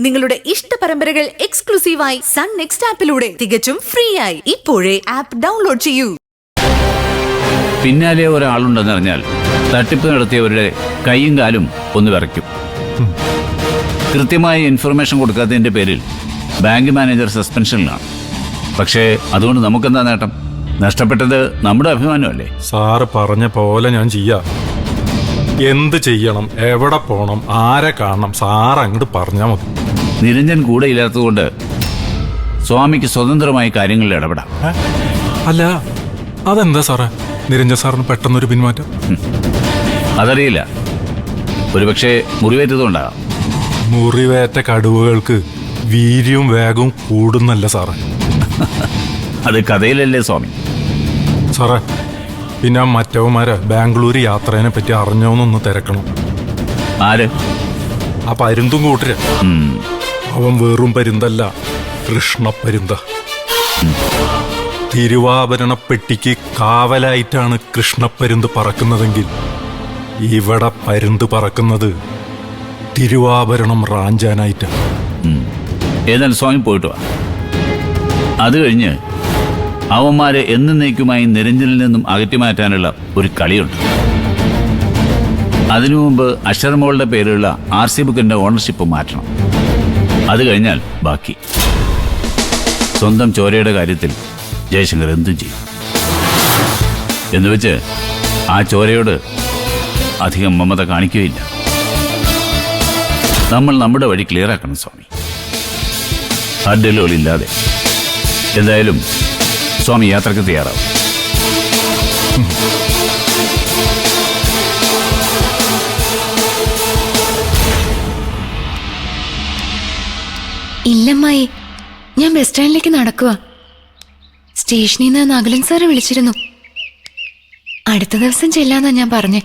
നിങ്ങളുടെ ഇഷ്ട പരമ്പരകൾ എക്സ്ക്ലൂസീവായി സൺ നെക്സ്റ്റ് ആപ്പിലൂടെ തികച്ചും ഫ്രീ ആയി ഇപ്പോഴേ ആപ്പ് ഡൗൺലോഡ് ചെയ്യൂ. പിന്നാലെ ഒരാളുണ്ടെന്നറിഞ്ഞാൽ തട്ടിപ്പ് നടത്തിയവരുടെ കൈയും കാലും ഒന്ന് വിറയ്ക്കും. കൃത്യമായ ഇൻഫർമേഷൻ കൊടുക്കാത്തതിന്റെ പേരിൽ ബാങ്ക് മാനേജർ സസ്പെൻഷനിലാണ്. പക്ഷേ അതുകൊണ്ട് നമുക്കെന്താ നേട്ടം? നഷ്ടപ്പെട്ടത് നമ്മുടെ അഭിമാനമല്ലേ? സാറ് പറഞ്ഞ പോലെ ഞാൻ ചെയ്യാം. എന്ത് ചെയ്യണം, എവിടെ പോണം, ആരെ കാണണം, സാർ അങ്ങോട്ട് പറഞ്ഞാൽ മതി. നിരഞ്ജൻ കൂടെ ഇല്ലാത്തതുകൊണ്ട് സ്വാമിക്ക് സ്വതന്ത്രമായി കാര്യങ്ങളിൽ ഇടപെടാം. അല്ല, അതെന്താ സാറേ നിരഞ്ജൻ സാറിന് പെട്ടെന്നൊരു പിന്മാറ്റം? അതറിയില്ല, ഒരുപക്ഷെ മുറിവേറ്റതുകൊണ്ടാകാം. മുറിവേറ്റ കടുവകൾക്ക് വീര്യവും വേഗവും കൂടുന്നല്ല സാറേ. അത് കഥയിലല്ലേ സ്വാമി? സാറേ, പിന്നെ ആ മറ്റവന്മാരെ ബാംഗ്ലൂർ യാത്രേനെ പറ്റി അറിഞ്ഞോന്നൊന്ന് തിരക്കണം. ആര്? ആ പരുന്തും കൂട്ടര്. അവൻ വെറും പരുന്തല്ല, കൃഷ്ണപ്പരുന്ത. തിരുവാഭരണ പെട്ടിക്ക് കാവലായിട്ടാണ് കൃഷ്ണപ്പരുന്ത് പറക്കുന്നതെങ്കിൽ ഇവിടെ പരുന്ത് പറക്കുന്നത് തിരുവാഭരണം റാഞ്ചാനായിട്ടാണ്. ഏതായാലും സ്വാമി പോയിട്ട് വാ. അത് കഴിഞ്ഞ് അവന്മാരെ എന്നേക്കുമായി നിരഞ്ജനിൽ നിന്നും അകറ്റി മാറ്റാനുള്ള ഒരു കളിയുണ്ട്. അതിനു മുമ്പ് അക്ഷരമോളുടെ പേരിലുള്ള RC ബുക്കിന്റെ ഓണർഷിപ്പ് മാറ്റണം. അത് കഴിഞ്ഞാൽ ബാക്കി. സ്വന്തം ചോരയുടെ കാര്യത്തിൽ ജയശങ്കർ എന്തും ചെയ്യും. എന്നുവെച്ച് ആ ചോരയോട് അധികം മമത കാണിക്കുകയില്ല. നമ്മൾ നമ്മുടെ വഴി ക്ലിയർ ആക്കണം സ്വാമി, അഡ്ഡലോളില്ലാതെ. എന്തായാലും സ്വാമി യാത്രക്ക് തയ്യാറാവും. ഇല്ലമ്മായി, ഞാൻ ബസ് സ്റ്റാൻഡിലേക്ക് നടക്കുക. സ്റ്റേഷനിൽ നിന്ന് അഖിലൻ സാറ് വിളിച്ചിരുന്നു. അടുത്ത ദിവസം ചെല്ലാന്നാ ഞാൻ പറഞ്ഞേ.